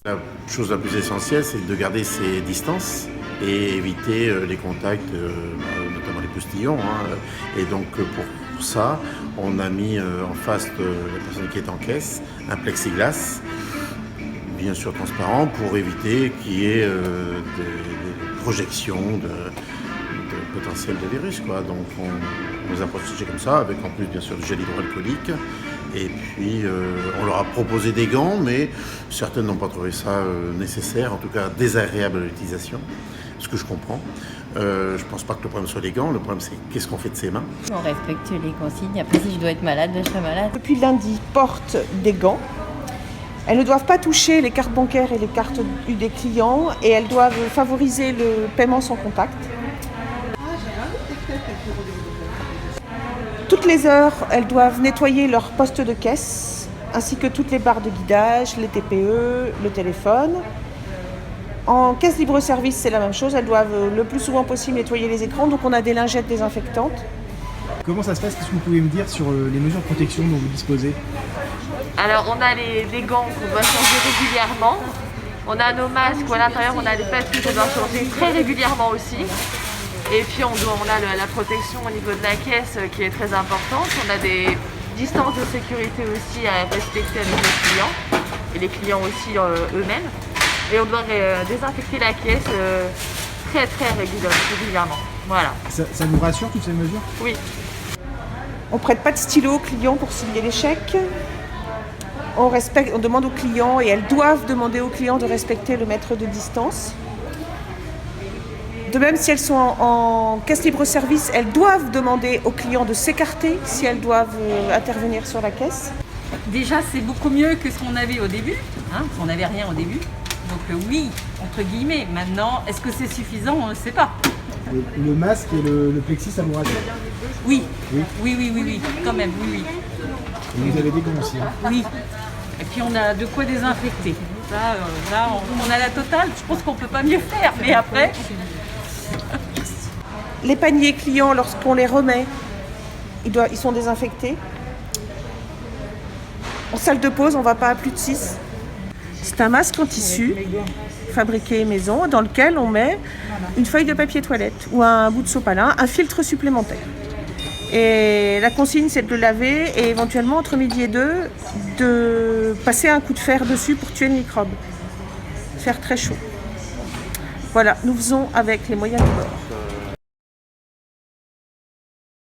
La chose la plus essentielle, c'est de garder ses distances et éviter les contacts, notamment les postillons. Et donc pour ça, on a mis en face de la personne qui est en caisse un plexiglas, bien sûr transparent, pour éviter qu'il y ait des projections de potentiel de virus, quoi. Donc on les a protégés comme ça, avec en plus bien sûr du gel hydroalcoolique. Et puis on leur a proposé des gants, mais certaines n'ont pas trouvé ça nécessaire, en tout cas désagréable à l'utilisation, ce que je comprends. Je pense pas que le problème soit les gants, le problème c'est qu'est-ce qu'on fait de ses mains. On respecte les consignes, après si je dois être malade, je serai malade. Depuis lundi, portent des gants. Elles ne doivent pas toucher les cartes bancaires et les cartes des clients et elles doivent favoriser le paiement sans contact. Toutes les heures, elles doivent nettoyer leur poste de caisse, ainsi que toutes les barres de guidage, les TPE, le téléphone. En caisse libre-service, c'est la même chose. Elles doivent le plus souvent possible nettoyer les écrans, donc on a des lingettes désinfectantes. Comment ça se passe? Qu'est-ce que vous pouvez me dire sur les mesures de protection dont vous disposez? Alors on a les gants qu'on doit changer régulièrement. On a nos masques où à l'intérieur on a les papiers qu'on doit changer très régulièrement aussi. Et puis on a la protection au niveau de la caisse qui est très importante. On a des distances de sécurité aussi à respecter avec les clients et les clients aussi eux-mêmes. Et on doit désinfecter la caisse très régulièrement. Voilà. Ça vous rassure toutes ces mesures? Oui. On ne prête pas de stylo aux clients pour signer les chèques. On demande aux clients et elles doivent demander aux clients de respecter le mètre de distance. De même, si elles sont en caisse libre-service, elles doivent demander aux clients de s'écarter si elles doivent intervenir sur la caisse. Déjà, c'est beaucoup mieux que ce qu'on avait au début. On n'avait rien au début. Donc oui, entre guillemets. Maintenant, est-ce que c'est suffisant? On ne sait pas. Le masque et le plexi, ça vous rassure? Oui, quand même, oui. Et vous avez des gants aussi. Oui. Et puis on a de quoi désinfecter. Là, on a la totale. Je pense qu'on ne peut pas mieux faire. Mais après... Les paniers clients, lorsqu'on les remet, ils sont désinfectés. En salle de pause, on ne va pas à plus de 6. C'est un masque en tissu, fabriqué maison, dans lequel on met une feuille de papier toilette ou un bout de sopalin, un filtre supplémentaire. Et la consigne, c'est de le laver et éventuellement, entre midi et 2, de passer un coup de fer dessus pour tuer le microbe. Faire très chaud. Voilà, nous faisons avec les moyens du bord.